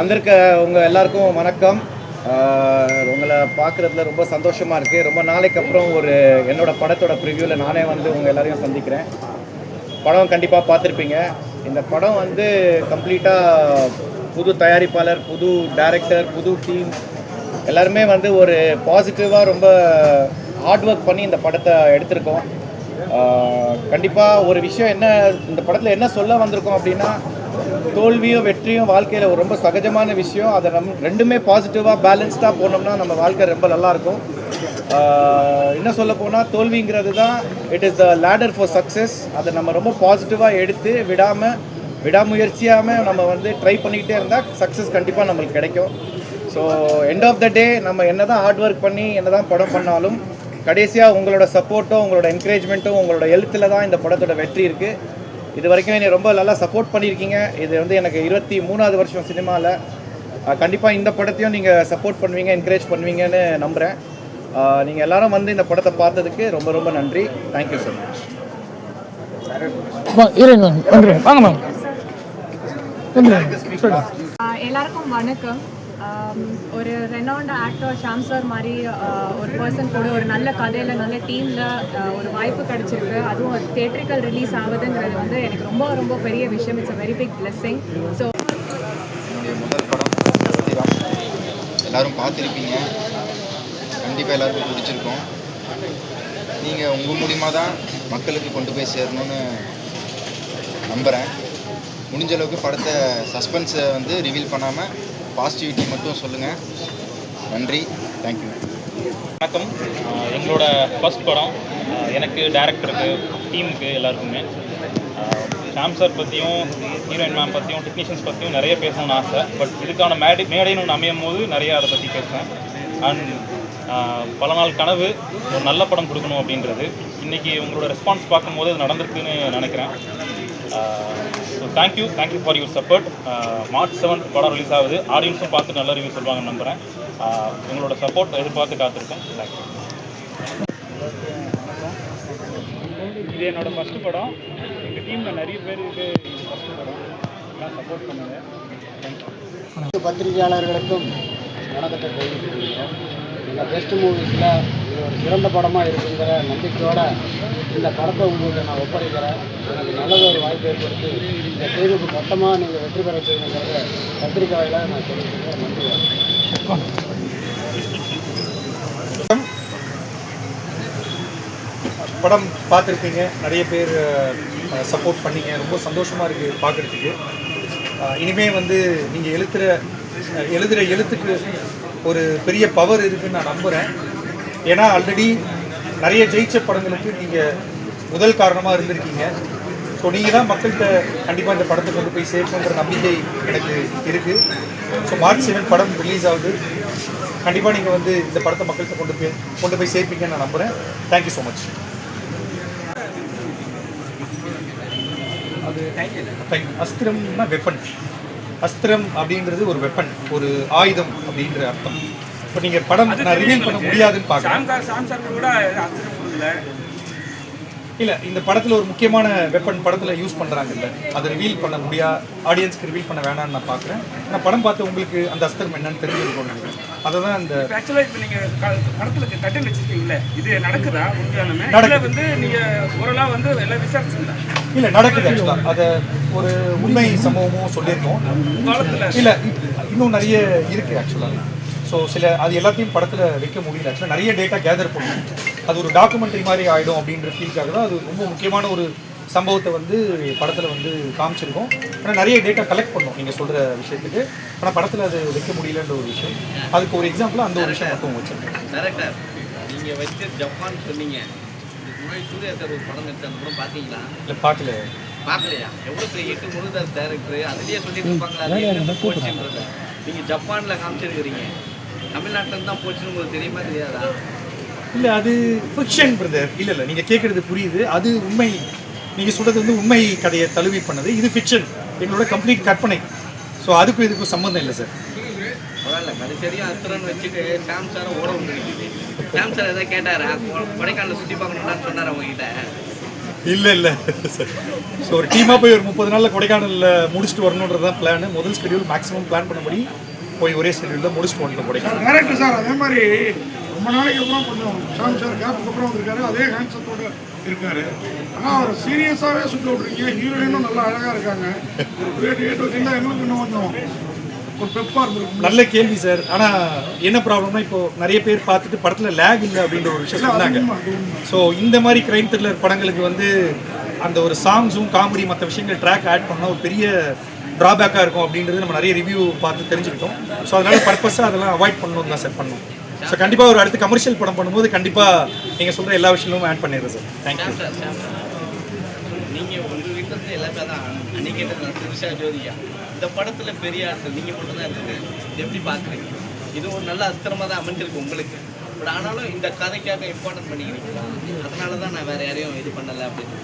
வந்திருக்க உங்கள் எல்லாருக்கும் வணக்கம். உங்களை பார்க்குறதுல ரொம்ப சந்தோஷமாக இருக்குது. ரொம்ப நாளைக்கு அப்புறம் என்னோடய படத்தோட ப்ரிவ்யூவில் நானே உங்கள் எல்லாரையும் சந்திக்கிறேன். படம் கண்டிப்பாக பார்த்துருப்பீங்க. இந்த படம் கம்ப்ளீட்டாக புது தயாரிப்பாளர், புது டைரக்டர், புது டீம் எல்லாருமே ஒரு பாசிட்டிவாக ரொம்ப ஹார்ட் ஒர்க் பண்ணி இந்த படத்தை எடுத்திருக்கோம். கண்டிப்பாக ஒரு விஷயம் இந்த படத்தில் என்ன சொல்ல வந்திருக்கோம் அப்படின்னா, தோல்வியும் வெற்றியும் வாழ்க்கையில் ஒரு ரொம்ப சகஜமான விஷயம். அதை ரெண்டுமே பாசிட்டிவாக பேலன்ஸ்டாக போனோம்னா நம்ம வாழ்க்கை ரொம்ப நல்லாயிருக்கும். என்ன சொல்ல போனால், தோல்விங்கிறது தான் it is the ladder for success. அதை நம்ம ரொம்ப பாசிட்டிவாக எடுத்து விடாமுயற்சியாமல் நம்ம ட்ரை பண்ணிக்கிட்டே இருந்தால் சக்ஸஸ் கண்டிப்பாக நம்மளுக்கு கிடைக்கும். ஸோ எண்ட் ஆஃப் த டே நம்ம என்ன தான் ஹார்ட் ஒர்க் பண்ணி என்ன தான் படம் பண்ணாலும் கடைசியாக உங்களோட சப்போர்ட்டும் உங்களோட என்கரேஜ்மெண்ட்டும் உங்களோட எழுத்தில் தான் இந்த படத்தோட வெற்றி இருக்குது. இது வரைக்கும் என்னை ரொம்ப நல்லா சப்போர்ட் பண்ணியிருக்கீங்க. இது எனக்கு 23வது வருஷம் சினிமாவில். கண்டிப்பாக இந்த படத்தையும் நீங்கள் சப்போர்ட் பண்ணுவீங்க, என்கரேஜ் பண்ணுவீங்கன்னு நம்புகிறேன். நீங்கள் எல்லாரும் இந்த படத்தை பார்த்ததுக்கு ரொம்ப ரொம்ப நன்றி. Thank you so much. எல்லாருக்கும் வணக்கம். ஒரு ரெனவுண்ட் ஆக்டர் ஷாம் சார் மாதிரி ஒரு பர்சன் கூட ஒரு நல்ல கதையில் நல்ல டீமில் ஒரு வாய்ப்பு கிடச்சிருக்கு. அதுவும் ஒரு தியேட்ரிக்கல் ரிலீஸ் ஆகுதுங்கிறது எனக்கு ரொம்ப ரொம்ப பெரிய விஷயம். It's a very big blessing. So என்னுடைய முதல் படம் சத்திரம் எல்லோரும் பார்த்துருப்பீங்க. கண்டிப்பாக எல்லாருக்கும் பிடிச்சிருக்கோம். நீங்கள் உங்கள் மூலிமா தான் மக்களுக்கு கொண்டு போய் சேரணும்னு நம்புகிறேன். முடிஞ்ச அளவுக்கு படத்தை சஸ்பென்ஸை ரிவீல் பண்ணாமல் பாசிட்டிவிட்டி மட்டும் சொல்லுங்கள். நன்றி, தேங்க்யூ. வணக்கம். எங்களோட ஃபர்ஸ்ட் படம். எனக்கு, டைரக்டருக்கு, டீமுக்கு எல்லாருக்குமே ஷாம் சார் பற்றியும் ஹீரோயின் மேம் பற்றியும் டெக்னீஷியன்ஸ் பற்றியும் நிறைய பேசணும்னு ஆசை. பட் இதுக்கான மேடைன்னு ஒன்று அமையும் போது நிறையா அதை பற்றி பேசுவேன். அண்ட் பல நாள் கனவு ஒரு நல்ல படம் கொடுக்கணும் அப்படின்றது இன்றைக்கி உங்களோட ரெஸ்பான்ஸ் பார்க்கும்போது அது நடந்திருக்குன்னு நினைக்கிறேன். So thank you for your support. March 7 படம் ரிலீஸ் ஆகுது. ஆடியன்ஸும் பார்த்து நல்ல ரிவ்யூ சொல்லுவாங்கன்னு நம்புகிறேன். உங்களோட சப்போர்ட் எதிர்பார்த்து காத்திருக்கேன். தேங்க்யூ. இது என்னோடய ஃபஸ்ட்டு படம். எங்கள் டீமில் நிறைய பேருக்கு இது ஃபஸ்ட்டு படம். எல்லாம் சப்போர்ட் பண்ணுங்க. தேங்க்யூ. பத்திரிகையாளர்களுக்கும் வணக்கத்தை தெரிவித்துக்கிறோம். இந்த பெஸ்ட் மூவிஸில் இது ஒரு சிறந்த படமாக இருக்குங்கிற நம்பிக்கையோடு இந்த படத்தை உங்களுக்கு நான் ஒப்படைக்கிறேன். எனக்கு நல்லது ஒரு வாய்ப்பு ஏற்படுத்தி இந்த தேர்வுக்கு மொத்தமாக நீங்கள் வெற்றி பெற செய்யுங்கிறத பத்திரிகையில் நான் தெரிவிச்சுக்கிறேன். நன்றி. படம் பார்த்துருப்பீங்க. நிறைய பேர் சப்போர்ட் பண்ணிங்க. ரொம்ப சந்தோஷமாக இருக்குது பார்க்குறதுக்கு. இனிமேல் நீங்கள் எழுதுகிற எழுத்துக்கு ஒரு பெரிய பவர் இருக்குதுன்னு நான் நம்புகிறேன். ஏன்னா ஆல்ரெடி நிறைய ஜெயிச்ச படங்களுக்கு நீங்கள் முதல் காரணமாக இருந்திருக்கீங்க. ஸோ நீங்கள் தான் மக்கள்கிட்ட கண்டிப்பாக இந்த படத்தை கொண்டு போய் சேர்க்கணுன்ற நம்பிக்கை எனக்கு இருக்குது. ஸோ மார்ச் 7 படம் ரிலீஸ் ஆகுது. கண்டிப்பாக நீங்கள் இந்த படத்தை மக்கள்கிட்ட கொண்டு போய் சேர்ப்பீங்கன்னு நான் நம்புகிறேன். Thank you so much. அது அஸ்திரம்னா வெப்பன். அஸ்திரம் அப்படின்றது ஒரு வெப்பன், ஒரு ஆயுதம் அப்படின்ற அர்த்தம். இப்போ நீங்கள் படம் நான் ரிவீல் பண்ண முடியாதுன்னு பார்க்குறேன். இல்லை, இந்த படத்தில் ஒரு முக்கியமான வெப்பன் படத்தில் யூஸ் பண்ணுறாங்கல்ல, அதை ரிவீல் பண்ண ஆடியன்ஸ்க்கு ரிவீல் பண்ண வேணாம்னு நான் பார்க்குறேன். நான் படம் பார்த்து உங்களுக்கு அந்த அஸ்திரம் என்னன்னு தெரிஞ்சுக்கணும்னு நினைக்கிறேன். அதை தான் இந்த ஆக்சுவலாக இப்போ நீங்கள் படத்தில் கட்டல் வச்சுருக்கீங்களே, இது நடக்குதா? உண்மையானமே நீங்கள் ஓரளவு எல்லாம் விசாரிச்சுங்களா? இல்லை, நடக்குது. ஆக்சுவலாக அதை ஒரு உண்மை சம்பவமும் சொல்லியிருக்கோம். இல்லை, இன்னும் நிறைய இருக்குது ஆக்சுவலாக. ஸோ அது எல்லாத்தையும் படத்தில் வைக்க முடியல. ஆக்சுவலாக நிறைய டேட்டா கேதர் பண்ணணும். அது ஒரு டாக்குமெண்ட்ரி மாதிரி ஆகிடும் அப்படின்ற ஃபீல்காக தான் அது ரொம்ப முக்கியமான ஒரு சம்பவத்தை படத்தில் காமிச்சிருக்கோம். ஆனால் நிறைய டேட்டா கலெக்ட் பண்ணோம் நீங்கள் சொல்கிற விஷயத்துக்கு. ஆனால் படத்தில் அது வைக்க முடியலன்ற ஒரு விஷயம். அதுக்கு ஒரு எக்ஸாம்பிளாக அந்த ஒரு விஷயம் மட்டும் வச்சுருக்கேன். டேரக்டர், நீங்கள் வச்சு ஜப்பான் சொன்னீங்க. சூர்யா சார் ஒரு படம் எடுத்து அந்த படம் பார்த்தீங்களா? இல்லை, பார்க்கலையா? எவ்வளோ பெரிய ஹிட் முருகதாஸ் டேரக்டர் அதுலேயே சொல்லிட்டு இருப்பாங்களா போச்சுன்றத? நீங்கள் ஜப்பானில் காமிச்சிருக்கிறீங்க. தமிழ்நாட்டில் தான் போச்சுன்னு உங்களுக்கு தெரியுமா தெரியாதா? இல்லை, அது ஃபிக்ஷன் பிரதர். இல்லை, நீங்கள் கேட்குறது புரியுது. அது உண்மை. நீங்கள் சொல்கிறது உண்மை கதையை தழுவி பண்ணது. இது ஃபிக்ஷன், எங்களோட கம்ப்ளீட் கற்பனை. ஸோ அதுக்கும் இதுக்கும் சம்மந்தம் இல்லை சார். பரவாயில்ல, கடைசியாக அஸ்திரன்னு வச்சுட்டு சாம் சாரை ஓட வந்துருக்குது. சாம் சார் எதாவது கேட்டாரா? கொடைக்கானல் சுற்றி பார்க்கணும்னு சொன்னார் அவங்ககிட்ட. இல்லை ஸோ ஒரு டீமாக போய் ஒரு 30 நாளில் கொடைக்கானலில் முடிச்சுட்டு வரணுன்றது தான் பிளான். முதல் ஸ்கெடியூல் மேக்ஸிமம் பிளான் பண்ணபடி போய் ஒரே ஸ்கெடியூலில் முடிச்சுட்டு வந்துட்டோம் கொடைக்கானல். டேரக்டர் சார் அதே மாதிரி ரொம்ப நாளைக்கு அப்புறம் கொஞ்சம் ஷாம் சார் கேப்புக்கு அப்புறம் வந்திருக்காரு, அதே ஹேண்ட்ஸத்தோடு இருக்காரு. ஆனால் அவர் சீரியஸாகவே சுற்றி விட்றீங்க. ஹீரோயினும் நல்லா அழகாக இருக்காங்க. வச்சிங்கன்னா எங்களுக்கு இன்னும் கொஞ்சம் ஒரு பெப்பாக இருந்திருக்கும். நல்ல கேள்வி சார். ஆனால் என்ன ப்ராப்ளம்னா இப்போ நிறைய பேர் பார்த்துட்டு படத்தில் லேக் இல்லை அப்படின்ற ஒரு விஷயம் சொன்னாங்க. ஸோ இந்த மாதிரி கிரைம் த்ரில்லர் படங்களுக்கு வந்து அந்த ஒரு சாங்ஸும் காமெடி மற்ற விஷயங்கள் ட்ராக் ஆட் பண்ணால் ஒரு பெரிய ட்ராபேக்காக இருக்கும் அப்படின்றது நம்ம நிறைய ரிவ்யூ பார்த்து தெரிஞ்சுக்கிட்டோம். ஸோ அதனால பர்பஸாக அதெல்லாம் அவாய்ட் பண்ணணும் தான் சார் பண்ணோம். ஸோ கண்டிப்பாக ஒரு அடுத்து கமர்ஷியல் படம் பண்ணும்போது கண்டிப்பாக நீங்கள் சொல்கிற எல்லா விஷயமும் ஆட் பண்ணிடுறேன் சார். தேங்க்யூ. நீங்கள் உங்கள் வீட்டில் இருந்து எல்லாமே தான் அன்னைக்கு திரிஷா ஜோதியா இந்த படத்தில் பெரிய ஆட்கள் நீங்கள் மட்டும் தான் இருக்குது. இது எப்படி பார்க்குறீங்க? இது ஒரு நல்ல அஸ்திரமாக தான் அமைஞ்சிருக்கு உங்களுக்கு. பட் ஆனாலும் இந்த கதைக்காக இம்பார்ட்டன்ட் பண்ணிக்கிறீங்களா? அதனால தான் நான் வேறு யாரையும் இது பண்ணலை அப்படின்னு.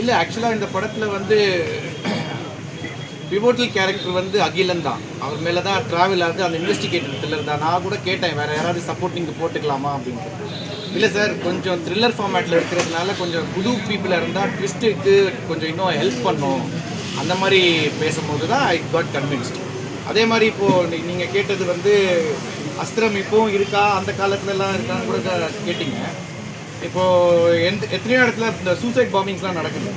இல்லை, ஆக்சுவலாக இந்த படத்தில் வந்து பிவோட்டல் கேரக்டர் வந்து அகிலன் தான். அவர் மேலே தான் ட்ராவல் ஆகுது. அந்த இன்வெஸ்டிகேட்டர் த்ரில்லர் தான். நான் கூட கேட்டேன் வேறு யாராவது சப்போர்ட்டிங் போட்டுக்கலாமா அப்படின்ட்டு. இல்லை சார், கொஞ்சம் த்ரில்லர் ஃபார்மேட்டில் இருக்கிறதுனால கொஞ்சம் புது பீப்புளாக இருந்தால் ட்விஸ்ட்டுக்கு கொஞ்சம் இன்னும் ஹெல்ப் பண்ணும் அந்த மாதிரி பேசும்போது தான் ஐ காட் கன்வின்ஸ்ட். அதே மாதிரி இப்போது நீங்கள் கேட்டது வந்து அஸ்திரம் இப்போவும் இருக்கா, அந்த காலத்துலலாம் இருக்கான்னு கூட கேட்டிங்க. இப்போது எத்தனையோ இடத்துல இந்த சூசைட் பாம்பிங்ஸ்லாம் நடக்குது.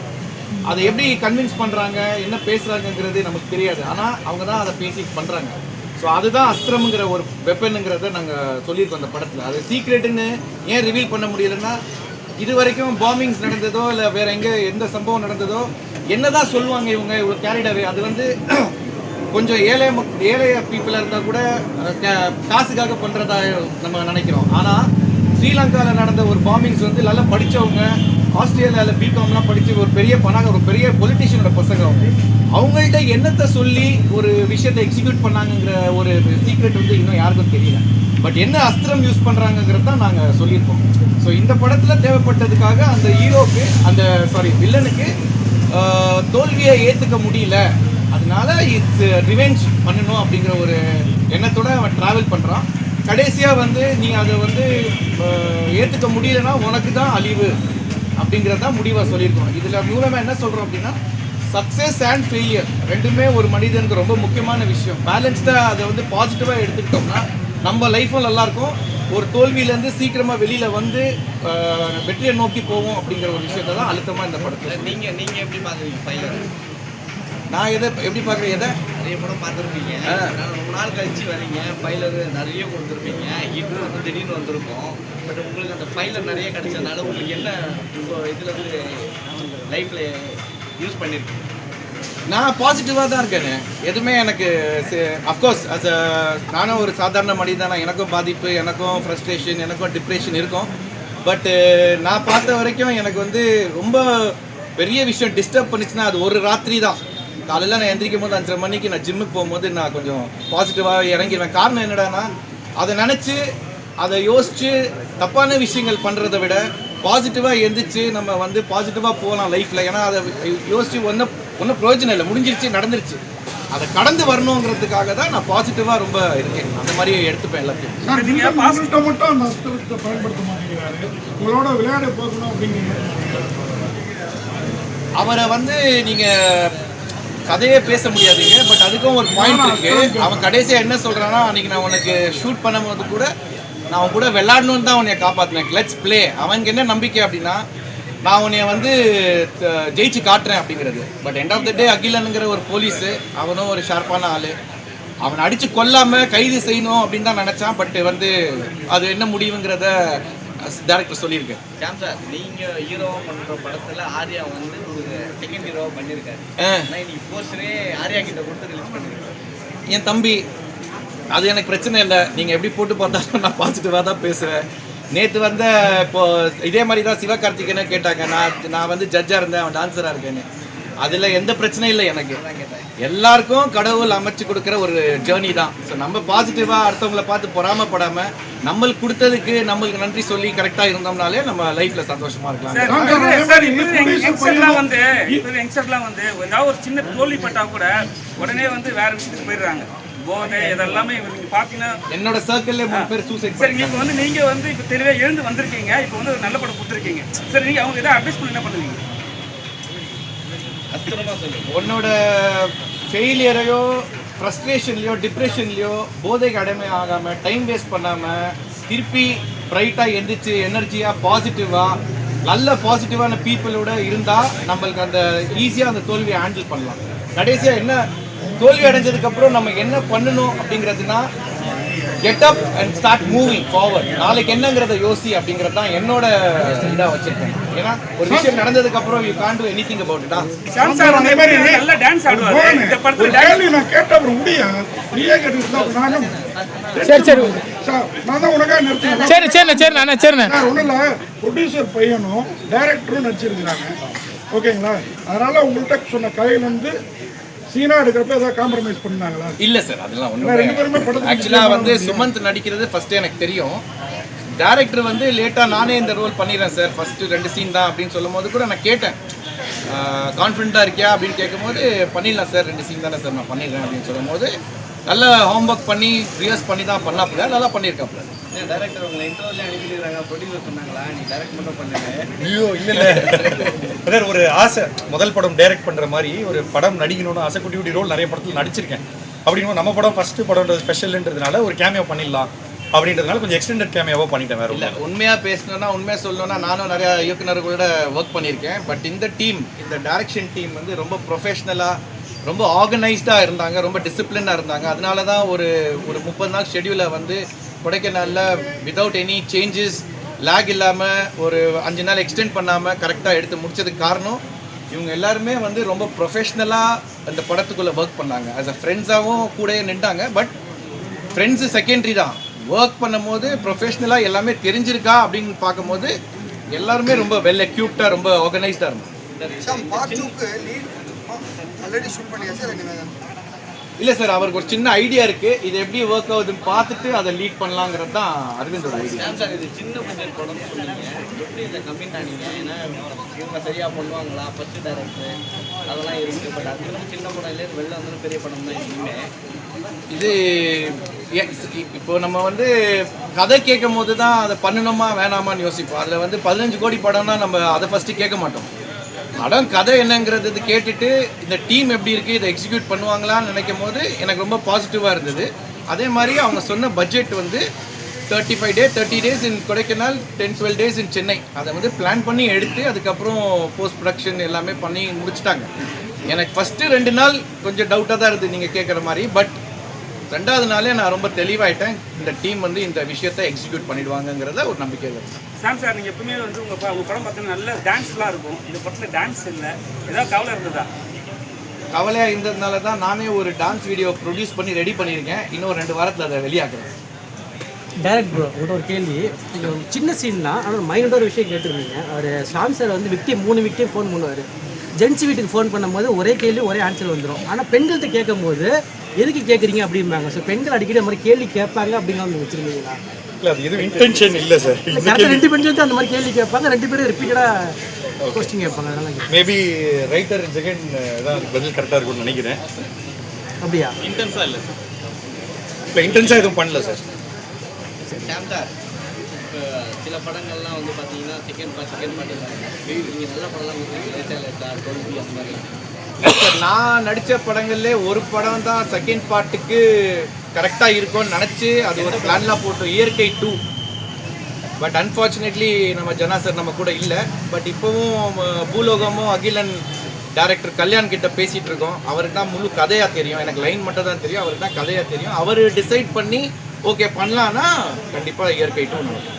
அதை எப்படி கன்வின்ஸ் பண்ணுறாங்க, என்ன பேசுகிறாங்கங்கிறது நமக்கு தெரியாது. ஆனால் அவங்க தான் அதை பேசி பண்ணுறாங்க. ஸோ அதுதான் அஸ்திரம்ங்கிற ஒரு வெப்பனுங்கிறத நாங்கள் சொல்லியிருக்கோம் அந்த படத்தில். அது சீக்ரெட்டுன்னு ஏன் ரிவீல் பண்ண முடியலன்னா, இது வரைக்கும் பாம்பிங்ஸ் நடந்ததோ இல்லை வேறு எங்கே எந்த சம்பவம் நடந்ததோ என்ன தான் சொல்லுவாங்க இவங்க இவ்வளோ கேரிடாவே. அது வந்து கொஞ்சம் ஏழைய பீப்புளாக இருந்தால் கூட காசுக்காக பண்ணுறதா நம்ம நினைக்கிறோம். ஆனால் ஸ்ரீலங்காவில் நடந்த ஒரு பாம்பிங்ஸ் வந்து நல்லா படித்தவங்க, ஆஸ்திரேலியாவில் பிகாம்லாம் படித்து ஒரு பெரிய ஒரு பெரிய பொலிட்டிஷியனோட பசங்க அவங்கள்ட்ட என்னத்தை சொல்லி ஒரு விஷயத்தை எக்ஸிக்யூட் பண்ணாங்கங்கிற ஒரு சீக்ரெட் வந்து இன்னும் யாருக்கும் தெரியல. பட் என்ன அஸ்திரம் யூஸ் பண்ணுறாங்கங்கிறது தான் நாங்கள் சொல்லியிருக்கோம். ஸோ இந்த படத்தில் தேவைப்பட்டதுக்காக அந்த ஹீரோக்கு வில்லனுக்கு தோல்வியை ஏற்றுக்க முடியல, அதனால இட்ஸ் ரிவெஞ்ச் பண்ணணும் அப்படிங்கிற ஒரு எண்ணத்தோடு அவன் ட்ராவல் பண்ணுறான். கடைசியாக வந்து நீ அதை வந்து ஏற்றுக்க முடியலன்னா உனக்கு தான் அழிவு அப்படிங்கிறது தான் முடிவாக சொல்லியிருக்கோம். இதில் மூலமாக என்ன சொல்கிறோம் அப்படின்னா, சக்ஸஸ் அண்ட் ஃபெயிலியர் ரெண்டுமே ஒரு மனிதனுக்கு ரொம்ப முக்கியமான விஷயம். பேலன்ஸ்டாக அதை வந்து பாசிட்டிவாக எடுத்துக்கிட்டோம்னா நம்ம லைஃப்பும் நல்லாயிருக்கும். ஒரு தோல்வியிலேருந்து சீக்கிரமாக வெளியில் வந்து வெற்றியை நோக்கி போவோம் அப்படிங்கிற ஒரு விஷயத்தை தான் அழுத்தமாக இந்த படத்தில். நீங்கள் எப்படி பார்க்குறீங்க ஃபைலர்? நான் எப்படி பார்க்குறேன், நிறைய படம் பார்த்துருப்பீங்க. ரொம்ப நாள் கழிச்சு வரீங்க, ஃபைலர் நிறைய கொடுத்துருப்பீங்க. ஹிட் வந்து திடீர்னு வந்திருக்கும். பட் உங்களுக்கு அந்த ஃபைலர் நிறைய கிடைச்சதுனால உங்களுக்கு என்ன இதில் வந்து லைஃப்பில் யூஸ் பண்ணியிருக்கீங்க? நான் பாசிட்டிவாக தான் இருக்கேன். எதுவுமே எனக்கு அஃப்கோர்ஸ் நானும் ஒரு சாதாரண மனிதன் தான். எனக்கும் பாதிப்பு, எனக்கும் ஃப்ரஸ்ட்ரேஷன், எனக்கும் டிப்ரெஷன் இருக்கும். பட்டு நான் பார்த்த வரைக்கும் எனக்கு வந்து ரொம்ப பெரிய விஷயம் டிஸ்டர்ப் பண்ணிச்சுன்னா அது ஒரு ராத்திரி தான். காலையில் நான் எந்திரிக்கும் போது 5:30 மணிக்கு நான் ஜிம்முக்கு போகும்போது நான் கொஞ்சம் பாசிட்டிவாக இறங்கிடுவேன். காரணம் என்னடானா, அதை நினச்சி அதை யோசித்து தப்பான விஷயங்கள் பண்ணுறதை விட பாசிட்டிவாக எந்திரிச்சு நம்ம வந்து பாசிட்டிவாக போகலாம் லைஃப்பில். ஏன்னா அதை யோசித்து ஒன்றும் பிரயோஜனம் இல்லை, முடிஞ்சிருச்சு, நடந்துருச்சு. அதை கடந்து வரணுங்கிறதுக்காக தான் நான் பாசிட்டிவாக ரொம்ப இருக்கேன். அந்த மாதிரி எடுத்துப்பேன் எல்லாத்தையும். சார், நீங்கள் பாசிட்டிவாக மட்டும் அந்த அஸ்திரத்தை பயன்படுத்த மாட்டேங்கிறாரு, உங்களோட விளையாட போகணும் அப்படிங்கிறீங்க. அவரை வந்து நீங்கள் கதையே பேச முடியாதுங்க. பட் அதுக்கும் ஒரு பாயிண்ட் இருக்குது. அவன் கடைசியாக என்ன சொல்கிறான்னா, அன்றைக்கி நான் உனக்கு ஷூட் பண்ணும்போது கூட நான் அவன் கூட விளையாடணுன்னு தான் உன்னை காப்பாற்றினேன். Let's play. அவனுக்கு என்ன நம்பிக்கை அப்படின்னா, நான் உன்னை வந்து ஜெயிச்சு காட்டுறேன் அப்படிங்கிறது. பட் எண்ட் ஆஃப் த டே அகிலனுங்கிற ஒரு போலீஸு, அவனும் ஒரு ஷார்ப்பான ஆள். அவனை அடித்து கொல்லாமல் கைது செய்யணும் அப்படின்னு தான் நினச்சான். பட் வந்து அது என்ன முடிவுங்கிறத டேரக்டர் சொல்லியிருக்கேன். ஜாம் சார், நீங்கள் ஹீரோவாக பண்ணுற படத்தில் ஆர்யா வந்து ஒரு செகண்ட் ஹீரோவாக பண்ணியிருக்காரு. ஆனால் இன்னைக்கு போஸ்டரே ஆர்யா கிட்ட கொடுத்து ரிலீஸ் பண்ணியிருக்காரு. என் தம்பி, அது எனக்கு பிரச்சனை இல்லை. நீங்கள் எப்படி போட்டு பார்த்தாலும் நான் பாசிட்டிவாக தான் பேசுவேன். நேற்று வந்து இப்போது இதே மாதிரி தான் சிவகார்த்திகேயனை கேட்டாங்க. நான் வந்து ஜட்ஜாக இருந்தேன், அவன் டான்ஸராக இருக்கேன்னு. அதில் எந்த பிரச்சனையும் இல்லை எனக்கு. எல்லாருக்கும் கடவுள் அமைச்சு கொடுக்குற ஒரு ஜேர்னி தான். ஸோ நம்ம பாசிட்டிவாக அடுத்தவங்களை பார்த்து பொறாமப்படாமல் நம்மளுக்கு கொடுத்ததுக்கு நம்மளுக்கு நன்றி சொல்லி கரெக்டாக இருந்தோம்னாலே நம்ம லைஃப்பில் சந்தோஷமாக இருக்கலாம். யங்ஸ்டர்லாம் வந்து ஏதாவது ஒரு சின்ன தோல்வி பட்டா கூட உடனே வந்து வேற விஷயத்துக்கு போயிடுறாங்க. போதை இதெல்லாமே நீங்கள் பார்த்தீங்கன்னா என்னோட சர்க்கிள்ல 3 பேர் சூசைட் சரி நீங்கள் வந்து இப்போ தெளிவாக எழுந்து வந்திருக்கீங்க, இப்போ வந்து ஒரு நல்ல படம் கொடுத்துருக்கீங்க. சரி நீங்கள் அவங்க எதாவது அட்வைஸ் பண்ணி என்ன பண்ணுவீங்க? அஸ்திரமாக சொல்லுங்கள். உன்னோட ஃபெயிலியரையோ ஃப்ரஸ்ட்ரேஷன்லையோ டிப்ரெஷன்லையோ போதைக்கு அடிமை ஆகாமல் டைம் வேஸ்ட் பண்ணாமல் திருப்பி ப்ரைட்டாக எந்திரிச்சு எனர்ஜியாக பாசிட்டிவாக நல்ல பாசிட்டிவான பீப்புளோட இருந்தால் நம்மளுக்கு அந்த ஈஸியாக அந்த தோல்வியை ஹேண்டில் பண்ணலாம். கடைசியாக என்ன தோல்வி அடைஞ்சதுக்கப்புறம் நம்ம என்ன பண்ணணும் அப்படிங்கிறதுனா get up and start moving forward. நாளைக்கு என்னங்கிறத யோசி அப்படிங்கிறது தான் என்னோட இதாக வச்சுருக்கேன். ஏன்னா ஒரு விஷயம் நடந்ததுக்கப்புறம் you can't do anything about it. நல்ல டான்ஸ் ஆடுவாரு இந்த படத்தில். நான் கேட்ட அப்புறம் முடியா கேட்டு சரி சரி நான் தான் உனக்காக நிறுத்தினேன். சரி சரிண்ணே சரிண்ணே சரிண்ணே. ஒன்றும் இல்லை, ப்ரொடியூசர் பையனும் டைரக்டரும் நடிச்சிருக்கிறாங்க, ஓகேங்களா? அதனால உங்கள்கிட்ட சொன்ன கதையிலேருந்து சீனா எடுக்கிறப்ப ஏதாவது காம்ப்ரமைஸ் பண்ணாங்களா? இல்லை சார், அதெல்லாம் ரெண்டு பேருமே ஒன்றும். ஆக்சுவலாக வந்து சுமந்த் நடிக்கிறது ஃபஸ்ட்டு எனக்கு தெரியும். டேரக்டர் வந்து லேட்டாக நானே இந்த ரோல் பண்ணிடுறேன் சார், ஃபஸ்ட்டு 2 சீன் தான் அப்படின்னு சொல்லும் போது கூட நான் கேட்டேன், கான்ஃபிடண்ட்டாக இருக்கியா அப்படின்னு கேட்கும்போது பண்ணிடலாம் சார், 2 சீன் தானே சார் நான் பண்ணிடுறேன் அப்படின்னு சொல்லும் போது நல்ல ஹோம்ஒர்க் பண்ணி ரிஹர்ஸ் பண்ணி தான் பண்ணாப்புல, நல்லா பண்ணியிருக்காப்புல. டைரக்டர் உங்களை இன்டர்வியூல அனுப்பிடுறாங்க, ப்ரொடியூசர் சொன்னாங்களா நீ டைரக்ட் மட்டும் பண்ணுங்க? ஐயோ இல்லை அதான் ஒரு ஆசை, முதல் படம் டைரக்ட் பண்ணுற மாதிரி ஒரு படம் நடிக்கணும்னு ஆசை. குட்டி குட்டி ரோல் நிறைய படத்தில் நடிச்சிருக்கேன். அப்படிங்கும் நம்ம படம் ஃபஸ்ட்டு படம்ன்றது ஸ்பெஷல்ன்றதுனால ஒரு கேமியோ பண்ணிடலாம் அப்படின்றதுனால கொஞ்சம் எக்ஸ்டெண்டட் கேமியோவாக பண்ணிட்டேன். வேறு இல்லை, உண்மையாக பேசணுன்னா உண்மையாக சொல்லணும்னா நானும் நிறையா இயக்குநர்களோட ஒர்க் பண்ணியிருக்கேன். பட் இந்த டீம், இந்த டைரக்ஷன் டீம் வந்து ரொம்ப ப்ரொஃபஷ்னலாக ரொம்ப ஆர்கனைஸ்டாக இருந்தாங்க, ரொம்ப டிசிப்ளினாக இருந்தாங்க. அதனால தான் ஒரு 30 நாள் ஷெடியூலை வந்து கொடைக்கானலில் வித்தவுட் எனி சேஞ்சஸ் லேக் இல்லாமல் ஒரு 5 நாள் எக்ஸ்டெண்ட் பண்ணாமல் கரெக்டாக எடுத்து முடிச்சதுக்கு காரணம் இவங்க எல்லாருமே வந்து ரொம்ப ப்ரொஃபஷ்னலாக அந்த படத்துக்குள்ளே ஒர்க் பண்ணாங்க. ஆஸ் அ ஃப்ரெண்ட்ஸாகவும் கூட நின்றாங்க. பட் ஃப்ரெண்ட்ஸு செகண்டரி தான். ஒர்க் பண்ணும்போது ப்ரொஃபஷ்னலாக எல்லாமே தெரிஞ்சிருக்கா அப்படின்னு பார்க்கும்போது எல்லாருமே ரொம்ப வெல் எக்யூப்டாக ரொம்ப ஆர்கனைஸ்டாக இருந்தாங்க. இல்லை சார், அவருக்கு ஒரு சின்ன ஐடியா இருக்குது, இது எப்படி ஒர்க் ஆகுதுன்னு பார்த்துட்டு அதை லீட் பண்ணலாங்கிறது தான் அரவிந்தோட ஐடியா. சார் இது சின்ன பட்ஜெட் படம் சொன்னீங்க, எப்படி இதை கம்மிட் ஆனீங்க? ஏன்னா இவங்க சரியாக பண்ணுவாங்களா, ஃபஸ்ட்டு டைரக்டர் அதெல்லாம் இருக்குது. பட் அது வந்து சின்ன படம் இல்லையே, வெளில வந்தாலும் பெரிய படம் தான். இனிமே இது இப்போ நம்ம வந்து கதை கேட்கும் போது தான் அதை பண்ணணுமா வேணாமான்னு யோசிப்போம். அதில் வந்து 15 கோடி படம்னா நம்ம அதை ஃபஸ்ட்டு கேட்க மாட்டோம். படம் கதை என்னங்கிறது கேட்டுட்டு இந்த டீம் எப்படி இருக்குது, இதை எக்ஸிக்யூட் பண்ணுவாங்களான்னு நினைக்கும் போது எனக்கு ரொம்ப பாசிட்டிவாக இருந்தது. அதே மாதிரி அவங்க சொன்ன பட்ஜெட் வந்து 30 days இன் கொடைக்கானல், 10-12 days இன் சென்னை. அதை வந்து பிளான் பண்ணி எடுத்து அதுக்கப்புறம் போஸ்ட் ப்ரொடக்ஷன் எல்லாமே பண்ணி முடிச்சிட்டாங்க. எனக்கு ஃபஸ்ட்டு 2 நாள் கொஞ்சம் டவுட்டாக தான் இருந்தது நீங்கள் கேட்குற மாதிரி. பட் 2வது நாளே நான் ரொம்ப தெளிவாயிட்டேன், இந்த டீம் வந்து இந்த விஷயத்தை எக்ஸிக்யூட் பண்ணிடுவாங்கங்கிறத ஒரு நம்பிக்கை இருக்குது. சாம் சார், நீங்கள் எப்பவுமே வந்து உங்கள் படம் பார்த்தீங்கன்னா நல்ல டான்ஸ்லாம் இருக்கும். இந்த படத்தில் டான்ஸ் இல்லை, ஏதாவது கவலை இருந்ததா? கவலையாக இருந்ததுனால தான் நானே ஒரு டான்ஸ் வீடியோ ப்ரொடியூஸ் பண்ணி ரெடி பண்ணியிருக்கேன். இன்னும் 2 வாரத்தில் அதை வெளியாக்குறேன். டேரக்ட் ப்ரோ, உங்கள்கிட்ட ஒரு கேள்வி. சின்ன சீன் தான், ஆனால் மைனோட ஒரு விஷயம் கேட்டுருந்தீங்க. அவர் ஷாம் சார் வந்து 3 விக்டிம் ஃபோன் பண்ணுவார். ஜென்ஸ் வீட்டுக்கு ஃபோன் பண்ணும்போது ஒரே கேள்வி ஒரே ஆன்சர் வந்துடும். ஆனால் பெண்கள்கிட்ட கேட்கும் போது எதுக்கு கேட்குறீங்க அப்படிம்பாங்க. ஸோ பெண்கள் அடிக்கடி அந்த மாதிரி கேள்வி கேட்பாங்க அப்படின்னு வச்சுருந்தீங்களா? இல்லை, அது எதுவும் இன்டென்ஷன் இல்லை சார். கரெக்டாக 2 பெண்கள் அந்த மாதிரி கேள்வி கேட்பாங்க, 2 பேரும் ரிப்பீட்டடாக கொஸ்டின் கேட்பாங்க. அதனால மேபி ரைட்டர் ஜெகன் தான் அதுக்கு பதில் கரெக்டாக இருக்கும்னு நினைக்கிறேன். அப்படியா? இன்டென்ஸாக இல்லை சார். இல்லை, இன்டென்ஸாக எதுவும் பண்ணல சார். சாம் சார், இப்போ சில படங்கள்லாம் வந்து பார்த்தீங்கன்னா செகண்ட் பார்ட் நீங்கள் நல்ல படம்லாம் கொடுத்துருக்கீங்க, தோல்வி அந்த மாதிரி. நான் நடித்த படங்கள்லே ஒரு படம் தான் செகண்ட் பார்ட்டுக்கு கரெக்டாக இருக்கும்னு நினச்சி அது ஒரு பிளான்லாம் போட்டோம், இயற்கை 2. பட் அன்ஃபார்ச்சுனேட்லி நம்ம ஜனா சார் நம்ம கூட இல்லை. பட் இப்போவும் பூலோகமும் அகிலன் டைரக்டர் கல்யாண் கிட்ட பேசிகிட்டு இருக்கோம். அவருக்கு தான் முழு கதையாக தெரியும், எனக்கு லைன் மட்டும் தான் தெரியும், அவருக்கு தான் கதையாக தெரியும். அவர் டிசைட் பண்ணி ஓகே பண்ணலான்னா கண்டிப்பாக இயற்கை 2 நடக்கும்.